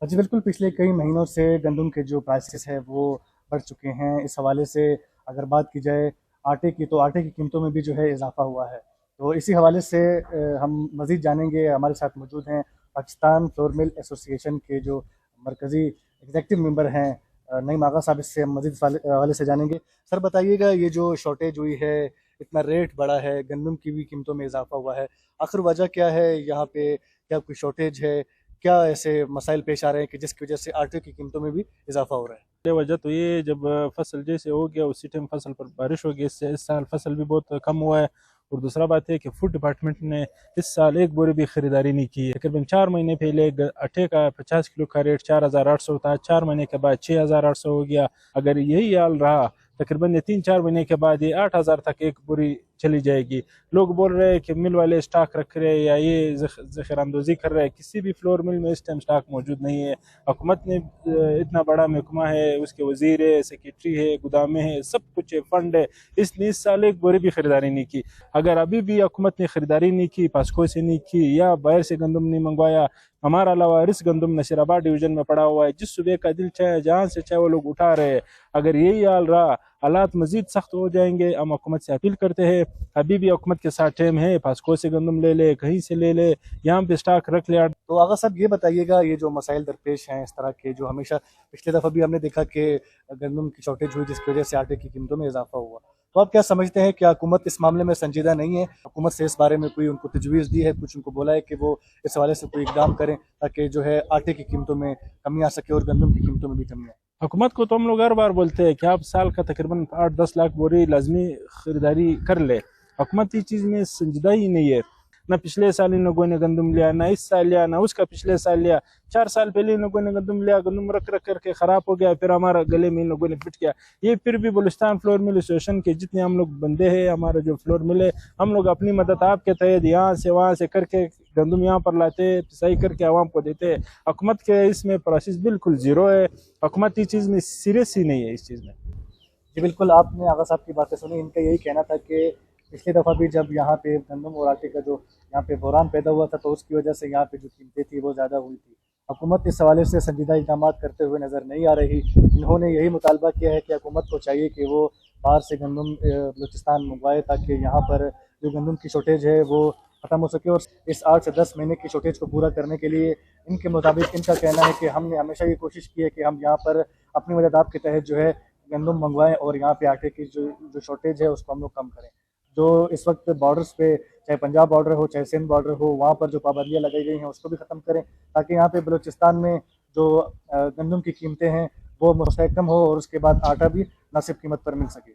जी बिल्कुल, पिछले कई महीनों से गंदम के जो प्राइसेस है वो बढ़ चुके हैं। इस हवाले से अगर बात की जाए आटे की, तो आटे की कीमतों में भी जो है इजाफ़ा हुआ है। तो इसी हवाले से हम मज़ीद जानेंगे। हमारे साथ मौजूद हैं पाकिस्तान फ्लोर मिल एसोसिएशन के जो मरकज़ी एग्ज़ेक्टिव मेंबर हैं नईम आगा साहब। इससे हम मज़ीद इस हवाले से जानेंगे। सर बताइएगा, ये जो शॉर्टेज हुई है, इतना रेट बढ़ा है, गंदम की भी कीमतों में इजाफ़ा हुआ है, आखिर वजह क्या है यहाँ पे? क्या कोई शॉर्टेज है? क्या ऐसे मसाइल पेश आ रहे हैं कि जिसकी वजह से आटे की कीमतों में भी इजाफा हो रहा है? वजह तो ये, जब फसल जैसे हो गया उसी टाइम फसल पर बारिश हो गई, इससे इस साल फसल भी बहुत कम हुआ है। और दूसरा बात है कि फूड डिपार्टमेंट ने इस साल एक बोरी भी खरीदारी नहीं की है। तकरीबन 4 महीने पहले आटे का 50 किलो का रेट 4,800 था, 4 महीने के बाद 6,800 हो गया। अगर यही हाल रहा तकरीबन ये 3-4 महीने के बाद ये 8,000 तक एक बोरी चली जाएगी। लोग बोल रहे हैं कि मिल वाले स्टॉक रख रहे हैं या ये जखीरानंदोजी कर रहे हैं। किसी भी फ्लोर मिल में इस टाइम स्टॉक मौजूद नहीं है। हुकूमत ने इतना बड़ा महकमा है, उसके वजीर है, सेक्रेटरी है, गोदामें हैं, सब कुछ है, फंड है, इसने इस साल एक बोरी भी खरीदारी नहीं की। अगर अभी भी हुकूमत ने खरीदारी नहीं की, पास्को से नहीं की या बाहर से गंदम नहीं मंगवाया, हमारा लावा रिस गंदम नशीराबाद डिवीजन में पड़ा हुआ है, जिस सूबे का दिल चाहे जहाँ से चाहे वो लोग उठा रहे हैं। अगर यही हाल रहा, हालात मजीद सख्त हो जाएंगे। हम हुकूमत से अपील करते हैं, अभी भी हुकूमत के साथ टाइम है, पास्को से गंदम ले ले, कहीं से ले ले, यहाँ पे स्टॉक रख ले। तो आगा साहब ये बताइएगा, ये जो मसाइल दरपेश हैं इस तरह के, जो हमेशा पिछले दफ़ा भी हमने देखा कि गंदम की शॉर्टेज हुई जिसकी वजह से आटे की कीमतों में इजाफा हुआ, तो आप क्या समझते हैं कि हुकूमत इस मामले में संजीदा नहीं है? हुकूमत से इस बारे में कोई उनको तजवीज़ दी है, कुछ उनको बोला है कि वो इस हवाले से कोई इकदाम करें ताकि जो है आटे की कीमतों में कमी आ सके और गंदम की कीमतों में भी कमी आए? हुकूमत को तो हम लोग हर बार बोलते हैं कि आप साल का तकरीबन 8-10 लाख बोरी लाजमी खरीदारी कर ले। हुकूमत इस चीज़ में संजीदा ही नहीं है। ना पिछले साल इन लोगों ने गंदम लिया, ना इस साल लिया, ना उसका पिछले साल लिया। 4 साल पहले इन लोगों ने गंदम लिया, गंदम रख रख करके ख़राब हो गया, फिर हमारा गले में इन लोगों ने फिट किया। ये फिर भी बलुस्तान फ्लोर मिल एसोसिएशन के जितने हम लोग बंदे हैं, हमारा जो फ्लोर मिल है, हम लोग अपनी मदद आपके तहत यहाँ से वहाँ से करके गंदम यहाँ पर लाते, पिसाई करके आवाम को देते। हुकूमत के इसमें प्रोसेस बिल्कुल ज़ीरो है। हुकूमत इस चीज़ में सीरियस ही नहीं है इस चीज़ में। जी बिल्कुल, आपने आगा साहब की बातें सुनी। इनका यही कहना था कि पिछली दफ़ा भी जब यहाँ पे गंदम और आटे का जो यहाँ पे बहरान पैदा हुआ था, तो उसकी वजह से यहाँ पे जो कीमतें थी वो ज़्यादा हुई थी। हुकूमत इस हवाले से संजीदा इक़दाम करते हुए नज़र नहीं आ रही। इन्होंने यही मुतालबा किया है कि हुकूमत को चाहिए कि वो बाहर से गंदम बलूचिस्तान मंगवाए ताकि यहाँ पर जो गंदम की शॉर्टेज है वो ख़त्म हो सके। और इस 8 से 10 महीने की शॉर्टेज को पूरा करने के लिए इनके मुताबिक इनका कहना है कि हमने हमेशा ये कोशिश की है कि हम यहाँ पर अपनी मदद आपके तहत जो है गंदम मंगवाएं और यहाँ पे आटे की जो जो शॉर्टेज है उसको हम लोग कम करें। जो इस वक्त बॉर्डर्स पे, चाहे पंजाब बॉर्डर हो चाहे सिंध बॉर्डर हो, वहाँ पर जो पाबंदियाँ लगाई गई हैं उसको भी ख़त्म करें ताकि यहाँ पे बलूचिस्तान में जो गंदम की कीमतें हैं वो मुस्तहकम हो और उसके बाद आटा भी मुनासिब कीमत पर मिल सके।